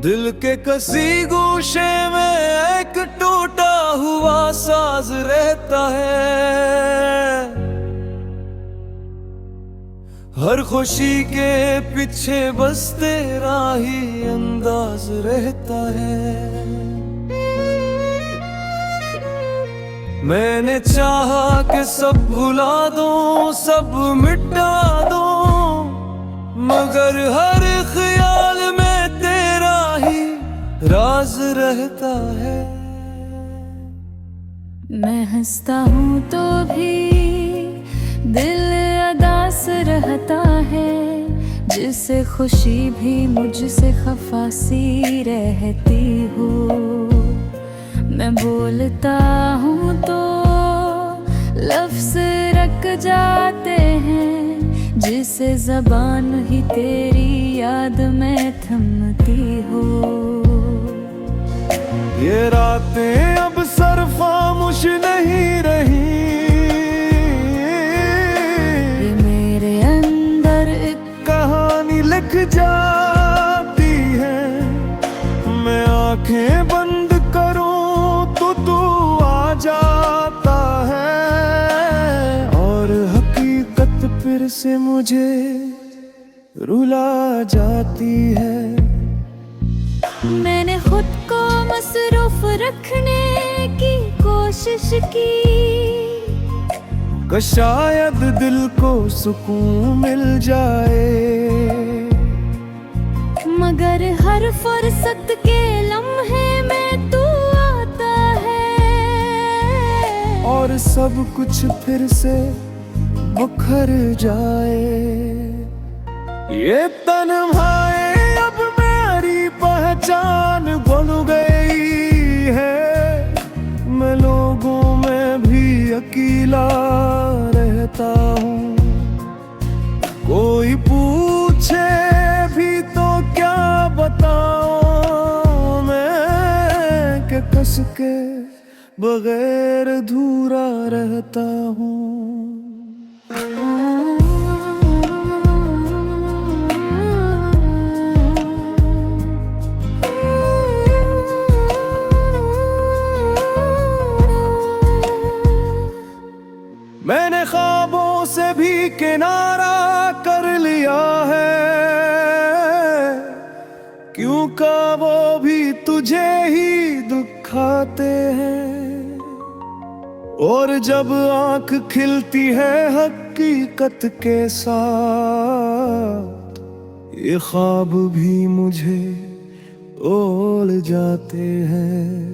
दिल के किसी गोशे में एक टूटा हुआ साज रहता है। हर खुशी के पीछे बस तेरा ही अंदाज रहता है। मैंने चाहा कि सब भुला दूं, सब मिटा दूं, मगर हर ख्याल में तेरा ही राज रहता है। मैं हंसता हूँ तो भी दिल अदास रहता है, जिससे खुशी भी मुझसे खफा सी रहती हो। मैं बोलता हूँ तो लफ्ज़ रख जाते हैं, जिसे ज़बान ही तेरी याद में थमती हो। ये रातें अब सर खामोश नहीं रही, ये मेरे अंदर एक कहानी लिख जाती है। मैं आंखें बंद करूं तो तू आ जाता है, और हकीकत फिर से मुझे रुला जाती है। मैंने खुद को मसरूफ रखने की कोशिश की, कि शायद दिल को सुकून मिल जाए, मगर हर फुर्सत के लम्हे में तू आता है, और सब कुछ फिर से मुखर जाए। ये तन्हाई अब मेरी पहचान बन गई है। मैं लोगों में भी अकेला रहता हूँ, कोई पूछे भी तो क्या बताऊं मैं, कि कस के बगैर अधूरा रहता हूँ। मैंने ख्वाबों से भी किनारा कर लिया है, क्यों का वो भी तुझे ही दुखाते हैं। और जब आंख खिलती है हकीकत के साथ, ये ख्वाब भी मुझे ओढ़ जाते हैं।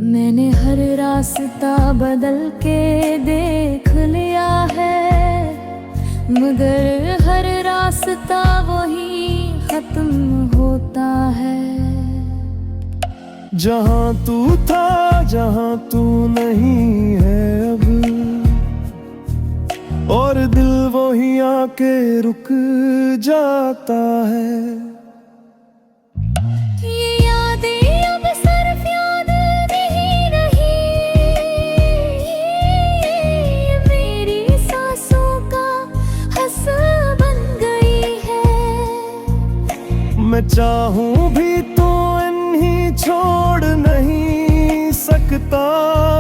मैंने हर रास्ता बदल के देख लिया है, मगर हर रास्ता वही खत्म होता है। जहाँ तू था, जहाँ तू नहीं है अब, और दिल वहीं आके रुक जाता है। ये यादें अब सिर्फ याद नहीं रही, ये मेरी सांसों का हिस्सा बन गई है। मैं चाहूं भी तो इन्हीं छोड़ नहीं सकता,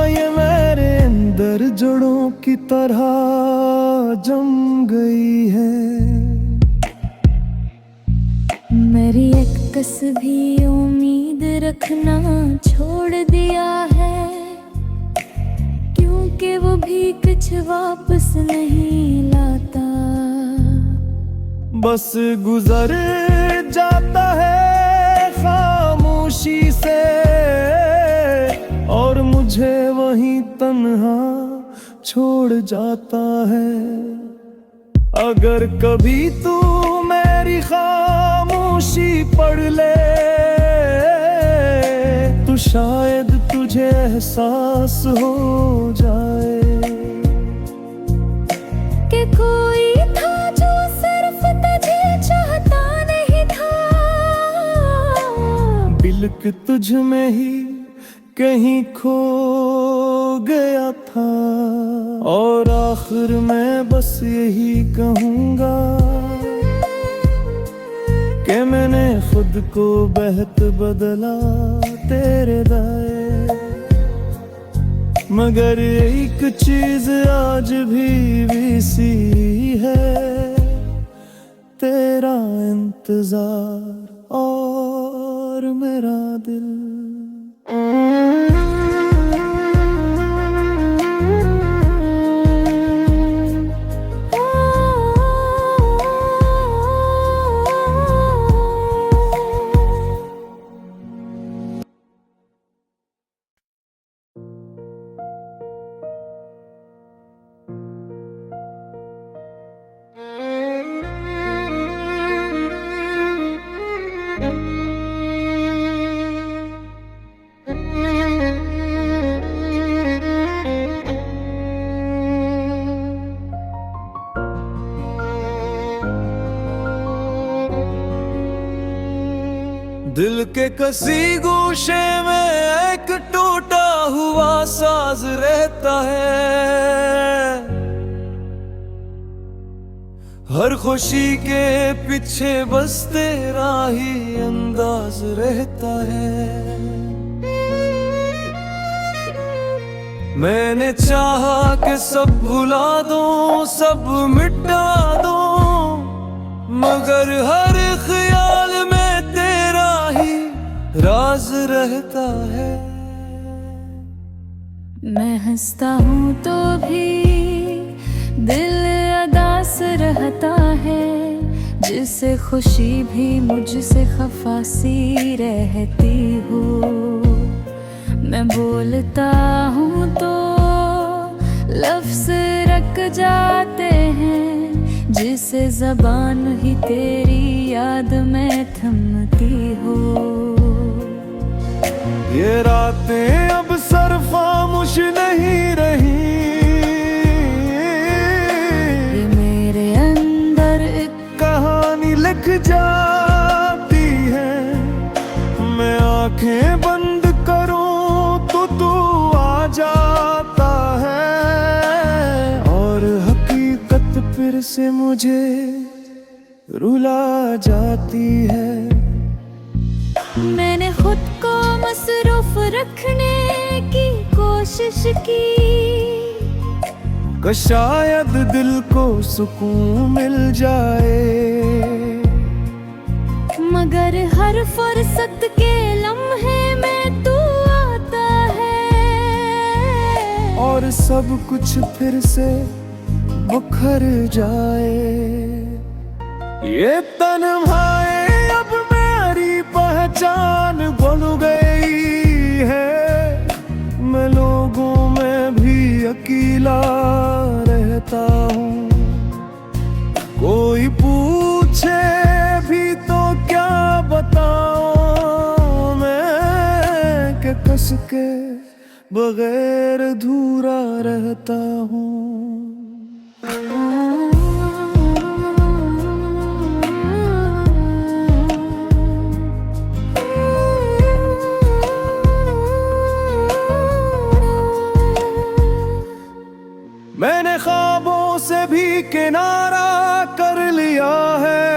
ये मेरे अंदर जड़ों की तरह जम गई है। मेरी एक कस भी उम्मीद रखना छोड़ दिया है, क्योंकि वो भी कुछ वापस नहीं लाता। बस गुजर जाता है खामोशी से, और मुझे वहीं तन्हा छोड़ जाता है। अगर कभी तू मेरी खामोशी पढ़ ले, तो शायद तुझे एहसास हो जाए कि कोई था जो सिर्फ तुझे चाहता नहीं था, बिल्क तुझ में ही कहीं खो गया था। और आखिर में बस यही कहूँगा कि के मैंने खुद को बहत बदला तेरे दाए, मगर एक चीज आज भी सी है, तेरा इंतजार और मेरा दिल। दिल के कसी गोशे में एक टूटा हुआ साज रहता है, हर खुशी के पीछे बस तेरा ही अंदाज रहता है। मैंने चाहा कि सब भुला दूं, सब मिटा दूं, मगर हर ख्याल में तेरा ही राज रहता है। मैं हंसता हूँ तो भी दिल अदास रहता है, जिससे खुशी भी मुझसे खफासी रहती हूँ। मैं बोलता हूँ तो लफ्ज़ रख जाते हैं, जिसे ज़बान ही तेरी याद में थमती हो। ये रातें अब सर खामोश नहीं रही, ये मेरे अंदर एक कहानी लिख जाती है। मैं आंखें बंद करूं तो तू आ जाता है, और हकीकत फिर से मुझे रुला जाती है। मैंने खुद को मसरूफ रखने की कोशिश की, कि शायद दिल को सुकून मिल जाए, मगर हर फुर्सत के लम्हे में तू आता है, और सब कुछ फिर से मुखर जाए। ये तन्हाई अब मेरी पहचान बन गई है, मैं लोगों में भी अकेला रहता हूँ। कोई पूछे भी तो क्या बताऊं मैं, कि कस के बगैर अधूरा रहता हूँ। मैंने ख्वाबों से भी किनारा कर लिया है,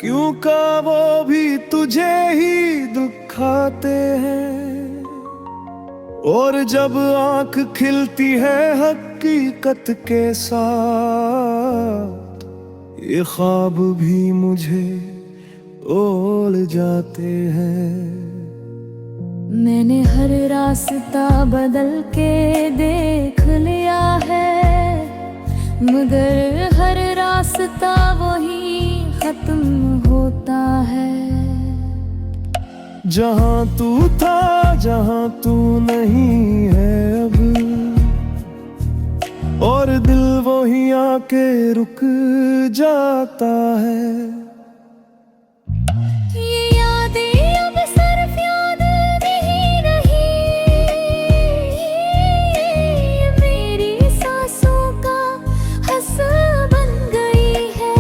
क्यों का वो भी तुझे ही दुखाते हैं। और जब आंख खिलती है हकीकत के साथ, ये ख्वाब भी मुझे ओढ़ जाते हैं। मैंने हर रास्ता बदल के देख लिया है, मगर हर रास्ता वही खत्म होता है। जहाँ तू था, जहाँ तू नहीं है अब, और दिल वहीं आके रुक जाता है। ये यादें अब सिर्फ याद नहीं रही, ये मेरी सांसों का हिस्सा बन गई है।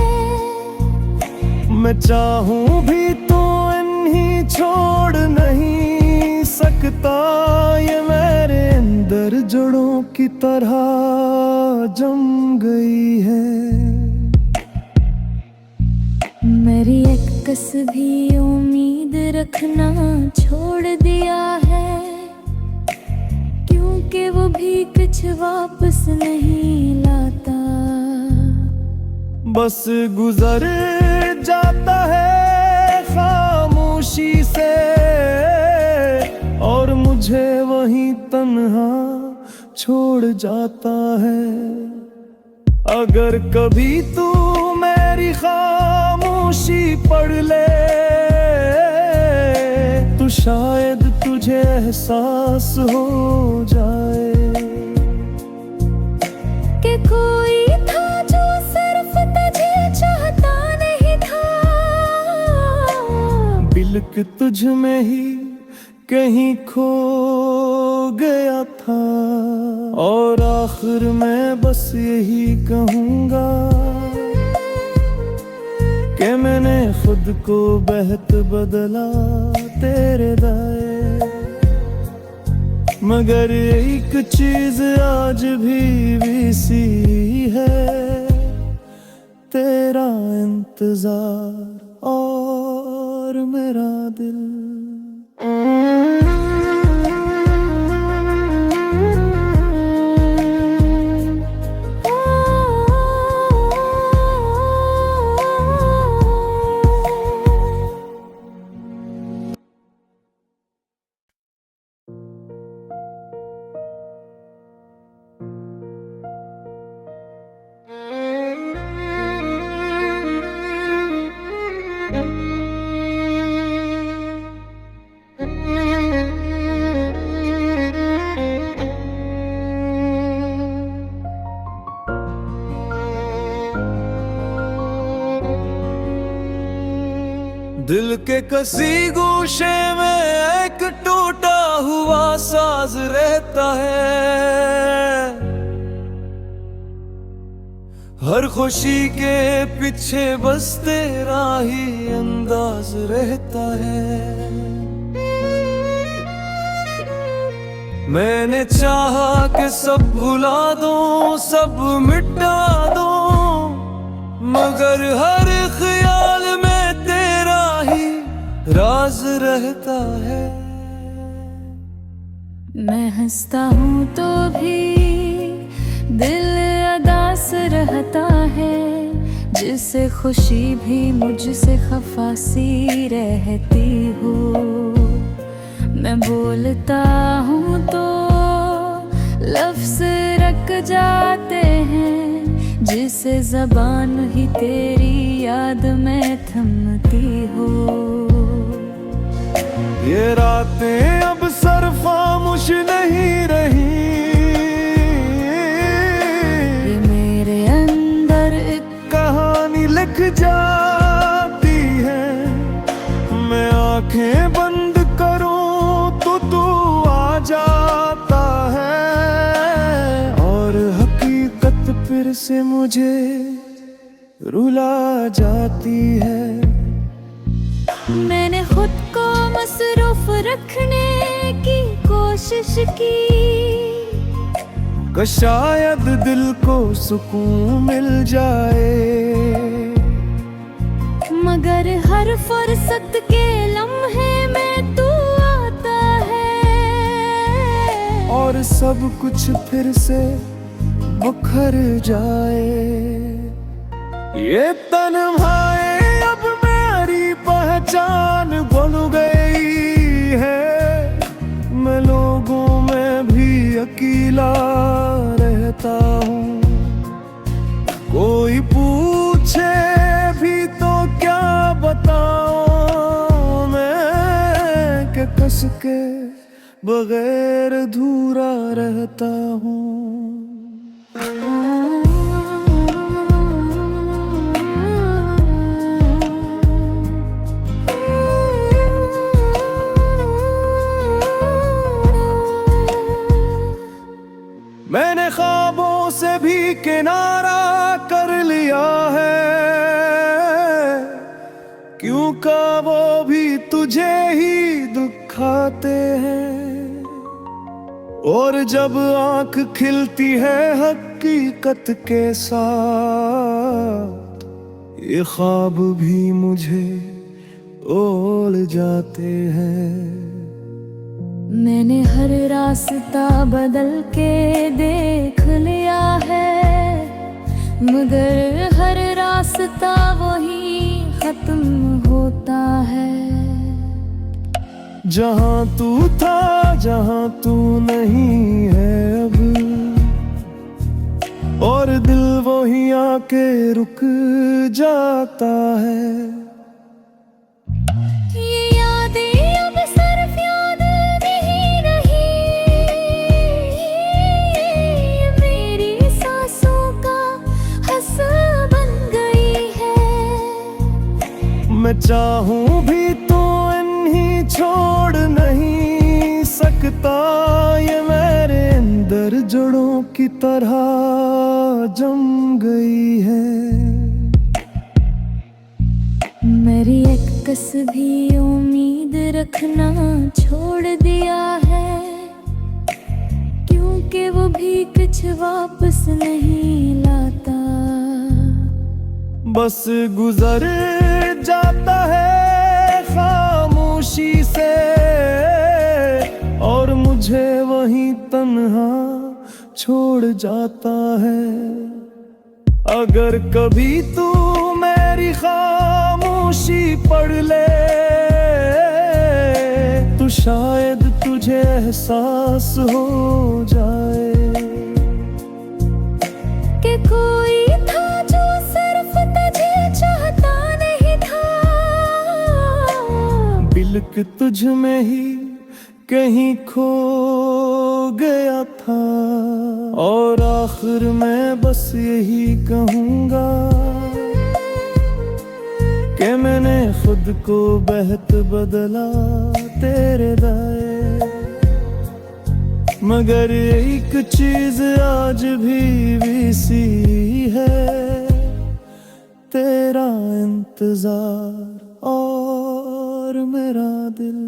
मैं चाहूं भी तो इन्हीं छोड़ नहीं सकता, ये मेरे अंदर जड़ों की तरह जम गई है। मेरी एक कस भी उम्मीद रखना छोड़ दिया है, क्योंकि वो भी कुछ वापस नहीं लाता। बस गुजर जाता है खामोशी से, और मुझे वहीं तन्हा छोड़ जाता है। अगर कभी तू मेरी खामोशी पढ़ ले, तो शायद तुझे एहसास हो जाए कि कोई था जो सिर्फ तुझे चाहता नहीं था। बिल्क तुझ में ही कहीं खो गया था। और आखिर में बस यही कहूँगा कि मैंने खुद को बेहद बदला तेरे दाए। मगर एक चीज आज भी सी है, तेरा इंतजार और मेरा दिल। दिल के कसी गोशे में एक टूटा हुआ साज रहता है। हर खुशी के पीछे बस तेरा ही अंदाज रहता है। मैंने चाहा कि सब भुला दूं, सब मिटा दूं, मगर हर ख्याल में तेरा ही राज रहता है। मैं हंसता हूँ तो भी दिल अदास रहता है, जिससे खुशी भी मुझसे खफासी रहती हो। मैं बोलता हूँ तो लफ्ज़ रख जाते हैं, जिसे ज़बान ही तेरी याद में थमती हो। ये रातें अब सर खामोश नहीं रही, ये मेरे अंदर एक कहानी लिख जाती है। मैं आंखें बंद करूं तो तू आ जाता है, और हकीकत फिर से मुझे रुला जाती है। मैंने खुद को मसरूफ रखने की कोशिश की, कि शायद दिल को सुकून मिल जाए। मगर हर फुर्सत के लम्हे में तू आता है, और सब कुछ फिर से मुखर जाए। ये तन्हाई अब मेरी पहचान बन गई है। मैं लोगों में भी अकेला रहता हूँ, कोई पूछे भी तो क्या बताऊं मैं, कि कस के बगैर अधूरा रहता हूँ। मैंने ख्वाबों से भी किनारा कर लिया है, क्यों का वो भी तुझे ही दुखाते हैं। और जब आंख खिलती है हकीकत के साथ, ये ख्वाब भी मुझे ओढ़ जाते हैं। मैंने हर रास्ता बदल के देख लिया है, मगर हर रास्ता वही खत्म होता है। जहाँ तू था, जहाँ तू नहीं है अब, और दिल वही आके रुक जाता है। ये यादें अब सिर्फ याद नहीं रही, ये मेरी सांसों का हिस्सा बन गई है। मैं चाहूं भी तो इन्हीं छोड़ नहीं सकता, ये मेरे अंदर जड़ों की तरह जम गई है। मेरी एक कस भी उम्मीद रखना छोड़ दिया है, क्योंकि वो भी कुछ वापस नहीं लाता। बस गुजर जाता है खामोशी से, और मुझे वहीं तन्हा छोड़ जाता है। अगर कभी तू मेरी खामोशी पढ़ ले, तो शायद तुझे एहसास हो जाए कि कोई था जो सिर्फ तुझे चाहता नहीं था। बिल्क तुझ में ही कहीं खो गया था, और आखिर में बस यही कहूँगा कि मैंने खुद को बेहद बदला तेरे दाए। मगर एक चीज आज भी सी है, तेरा इंतजार और मेरा दिल।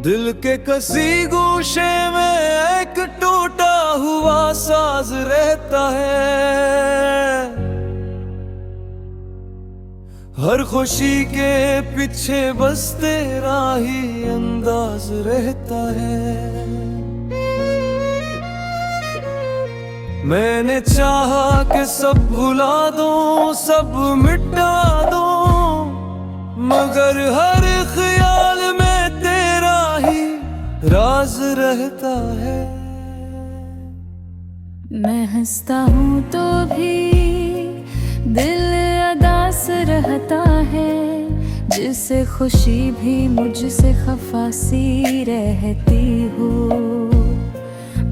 दिल के कसी गोशे में एक टूटा हुआ साज रहता है, हर खुशी के पीछे बस तेरा ही अंदाज रहता है। मैंने चाहा कि सब भुला दूं, सब मिटा दूं, मगर हर ख्याल में तेरा ही राज रहता है। मैं हंसता हूँ तो भी दिल अदास रहता है, जिससे खुशी भी मुझसे खफासी रहती हो।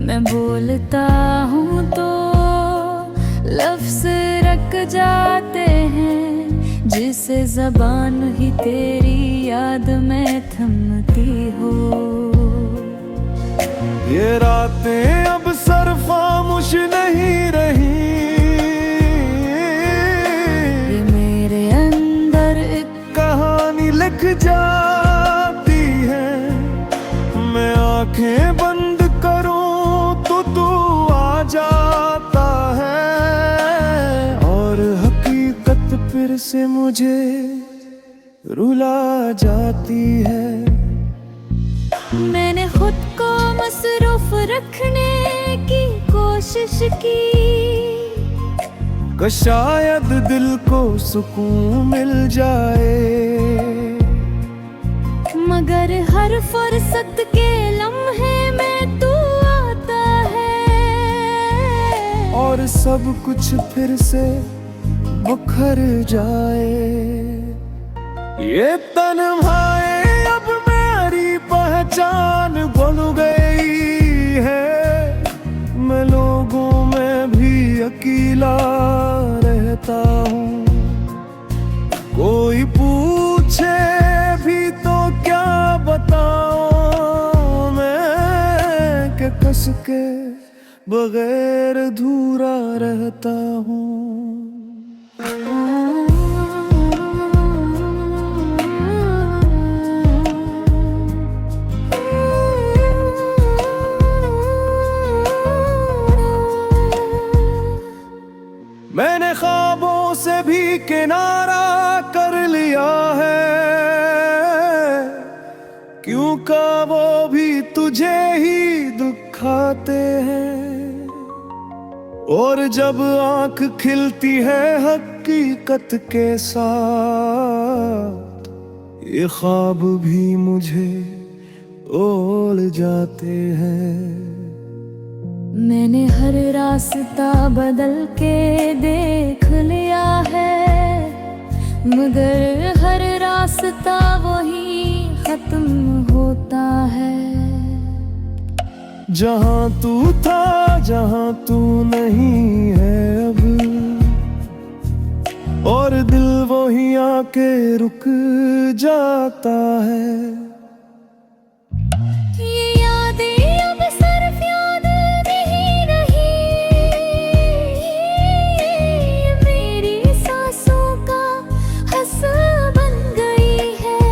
मैं बोलता हूँ तो लफ्ज़ रख जाते हैं, जिसे ज़बान ही तेरी याद में थमती हो। ये रातें अब सिर्फ खामोश नहीं रही, ये मेरे अंदर एक कहानी लिख जाती है। मैं आंखें बंद करूं तो तू आ जाता है, और हकीकत फिर से मुझे रुला जाती है। मैंने खुद को मसरूफ रखने की कोशिश की, कि शायद दिल को सुकून मिल जाए, मगर हर फुर्सत के लम्हे में तू आता है, और सब कुछ फिर से मुखर जाए। ये तन्हाई अब मेरी पहचान बन गई है। मैं लोगों में भी अकेला रहता हूँ। कोई पूछे भी तो क्या बताऊं मैं, कि कस के बगैर अधूरा रहता हूँ। मैंने ख्वाबों से भी किनारा कर लिया है, क्यों का वो भी तुझे ही दुखाते हैं। और जब आंख खिलती है हकीकत के साथ, ये ख्वाब भी मुझे ओढ़ जाते हैं। मैंने हर रास्ता बदल के देख लिया है, मगर हर रास्ता वही खत्म होता है। जहाँ तू था, जहाँ तू नहीं है अब, और दिल वहीं आके रुक जाता है। ये यादें अब सिर्फ याद नहीं रही, मेरी सांसों का हिस्सा बन गई है।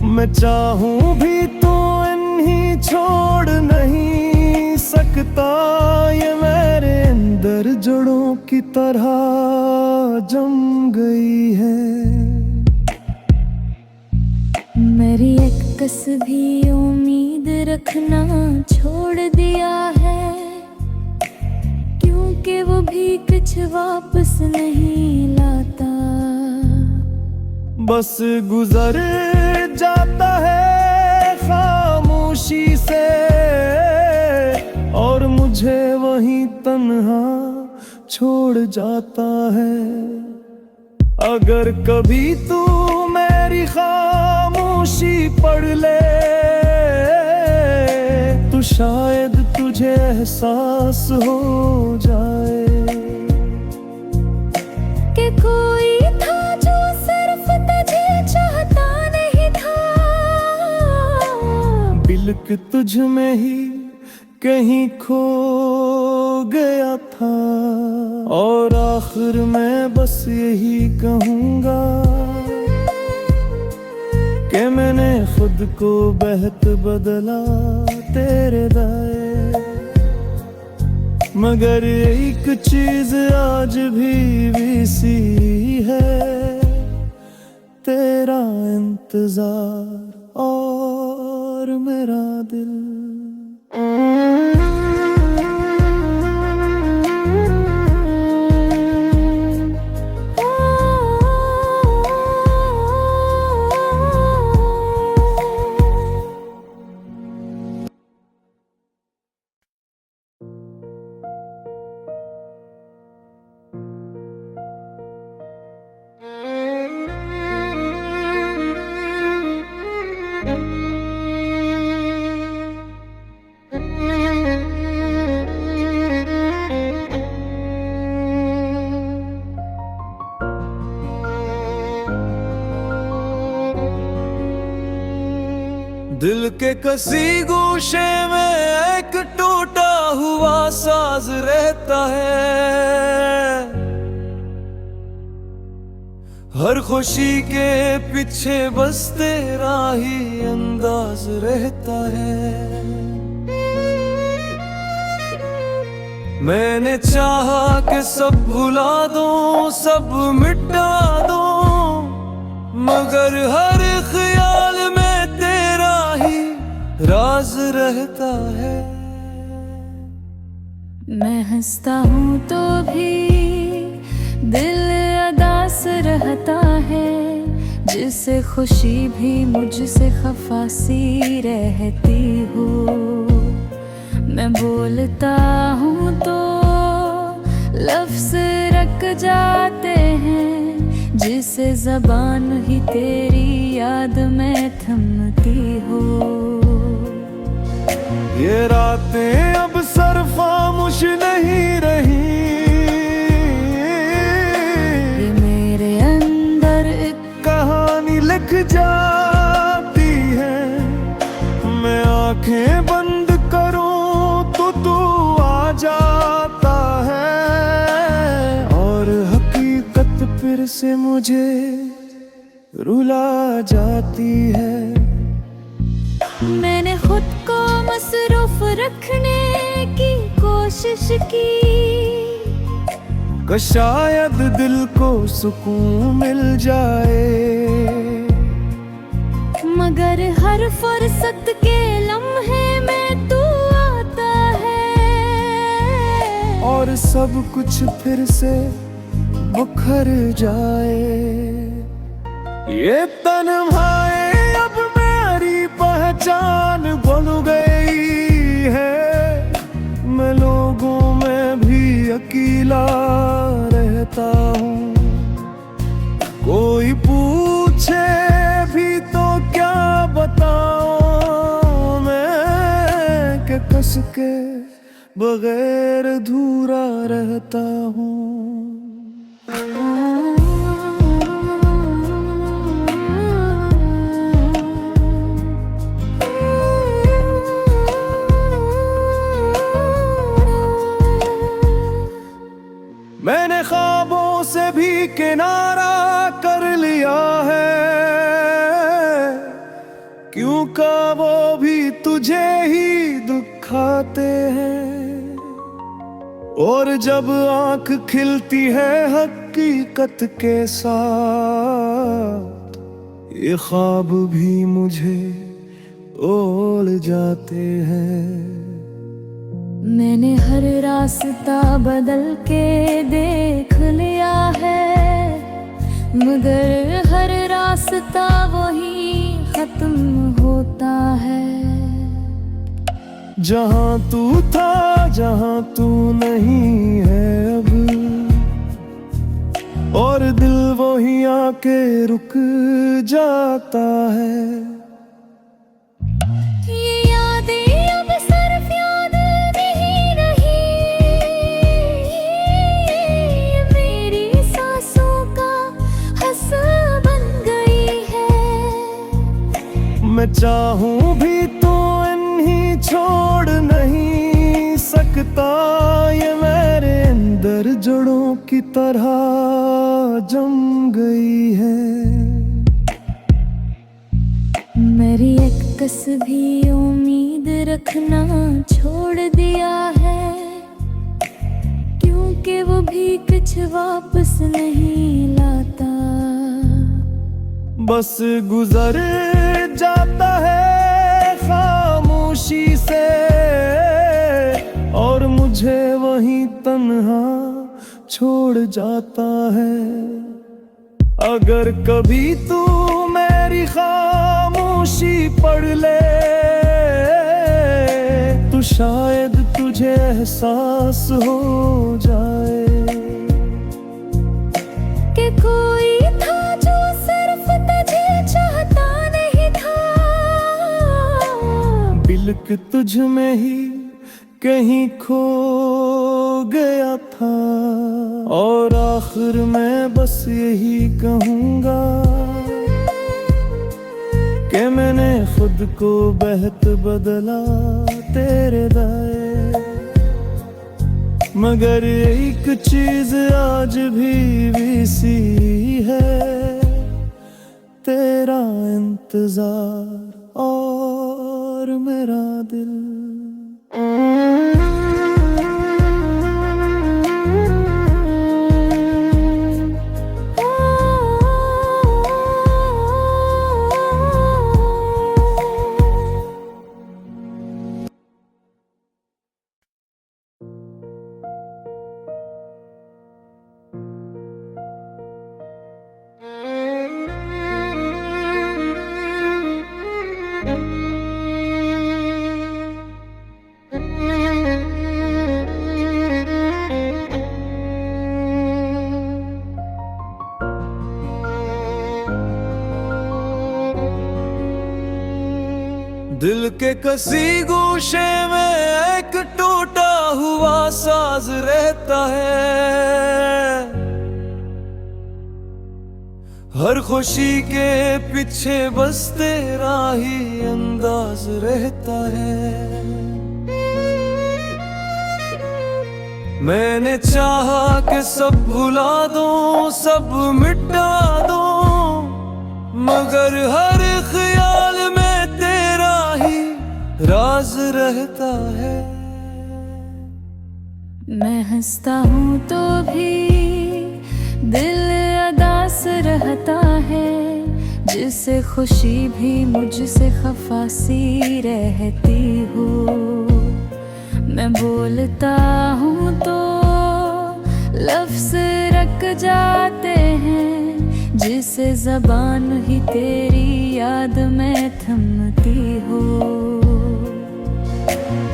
मैं चाहूं भी तो इन्हीं छोड़ नहीं सकता, ये मेरे अंदर जड़ों की तरह जम गई है। मेरी एक कस भी उम्मीद रखना छोड़ दिया है, क्योंकि वो भी कुछ वापस नहीं लाता। बस गुजर जाता है खामोशी से, और मुझे वहीं तन्हा छोड़ जाता है। अगर कभी तू मेरी खामोशी पढ़ ले, तो शायद तुझे एहसास हो जाए कि कोई था जो सिर्फ तुझे चाहता नहीं था। बिल्क तुझ में ही कहीं खो गया था। और आखिर में बस यही कहूँगा कि मैंने खुद को बेहद बदला तेरे दाए। मगर एक चीज आज भी सी है, तेरा इंतजार और मेरा दिल। दिल के कसी गोशे में एक टूटा हुआ साज रहता है। हर खुशी के पीछे बस तेरा ही अंदाज रहता है। मैंने चाहा कि सब भुला दूं, सब मिटा दूं, मगर हर ख्याल में तेरा ही राज रहता है। मैं हंसता हूँ तो भी दिल अदास रहता है, जिससे खुशी भी मुझसे खफासी रहती हो। मैं बोलता हूँ तो लफ्ज़ रख जाते हैं, जिसे जबान ही तेरी याद में थमती हो। ये रातें अब सरफामुश नहीं रही, ये मेरे अंदर एक कहानी लिख जाती है। मैं आंखें बंद करूं तो तू आ जाता है, और हकीकत फिर से मुझे रुला जाती है। मैंने खुद को मसरूफ रखने की कोशिश की, कि शायद दिल को सुकून मिल जाए, मगर हर फुर्सत के लम्हे में तू आता है, और सब कुछ फिर से मुखर जाए। ये तन्हाई अब मेरी पहचान बन गई है। मैं लोगों में भी अकेला रहता हूँ, कोई पूछे भी तो क्या बताऊं मैं, कि कस के बगैर अधूरा रहता हूँ। मैंने ख्वाबों से भी किनारा कर लिया है, क्यों का वो भी तुझे ही दुखाते हैं। और जब आंख खिलती है हकीकत के साथ, ये ख्वाब भी मुझे ओढ़ जाते हैं। मैंने हर रास्ता बदल के देख लिया है, मगर हर रास्ता वही खत्म होता है। जहाँ तू था, जहाँ तू नहीं है अब, और दिल वहीं आके रुक जाता है। ये यादें अब सिर्फ याद नहीं रही, ये मेरी सांसों का हिस्सा बन गई है। मैं चाहूं भी तो इन्हीं छोड़ नहीं सकता, ये मेरे अंदर जड़ों की तरह जम गई है। मेरी एक कस भी उम्मीद रखना छोड़ दिया है, क्योंकि वो भी कुछ वापस नहीं लाता। बस गुजर जाता है खामोशी से, और मुझे वहीं तन्हा छोड़ जाता है। अगर कभी तू मेरी खामोशी पढ़ ले, तो शायद तुझे एहसास हो जाए कि कोई था जो सिर्फ तुझे चाहता नहीं था, बिल्क तुझ में ही कहीं खो गया था। और आखिर में बस यही कहूँगा कि मैंने खुद को बेहद बदला तेरे दाए, मगर एक चीज आज भी सी है, तेरा इंतजार और मेरा दिल। दिल के कसी गोशे में एक टूटा हुआ साज रहता है। हर खुशी के पीछे बस तेरा ही अंदाज रहता है। मैंने चाहा कि सब भुला दूं, सब मिटा दूं, मगर हर ख्याल में तेरा ही राज रहता है। मैं हंसता हूँ तो भी दिल अदास रहता है, जिससे खुशी भी मुझसे खफा सी रहती हो। मैं बोलता हूँ तो लफ्ज़ रख जाते हैं, जिसे ज़बान ही तेरी याद में थमती हो।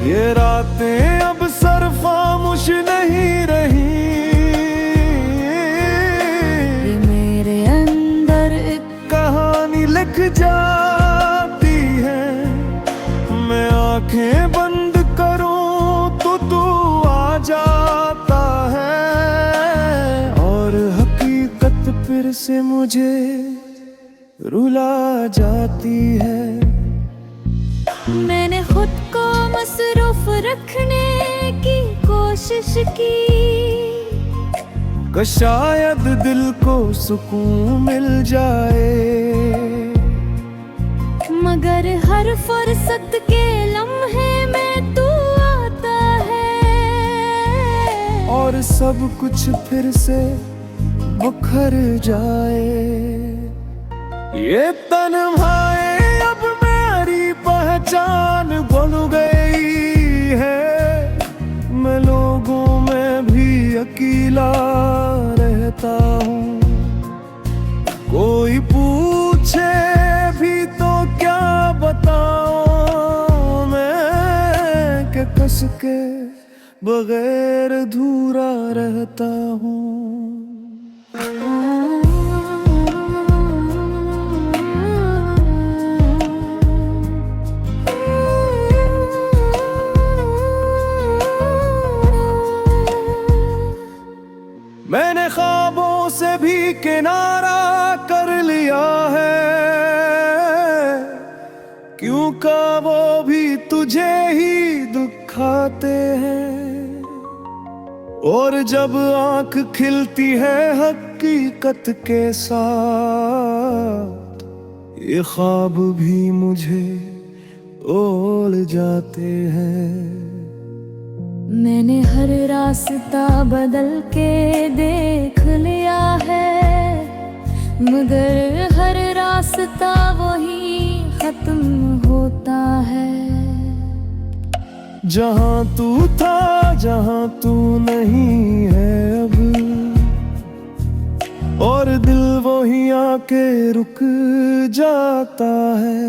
ये रातें अब सर खामोश नहीं रही, ये मेरे अंदर एक कहानी लिख जाती है। मैं आंखें बंद करूं तो तू आ जाता है, और हकीकत फिर से मुझे रुला जाती है। मैंने खुद को मसरूफ रखने की कोशिश की, कि शायद दिल को सुकून मिल जाए, मगर हर फुर्सत के लम्हे में तू आता है, और सब कुछ फिर से मुखर जाए। ये तन्हाई अब मेरी पहचान बन गई है। मैं लोगों में भी अकेला रहता हूँ, कोई पूछे भी तो क्या बताऊं मैं, कि कस के बगैर अधूरा रहता हूँ। मैंने ख्वाबों से भी किनारा कर लिया है, क्यों का वो भी तुझे ही दुखाते हैं। और जब आंख खिलती है हकीकत के साथ, ये ख्वाब भी मुझे ओढ़ जाते हैं। मैंने हर रास्ता बदल के देख लिया है, मगर हर रास्ता वही खत्म होता है। जहाँ तू था, जहाँ तू नहीं है अब, और दिल वहीं आके रुक जाता है।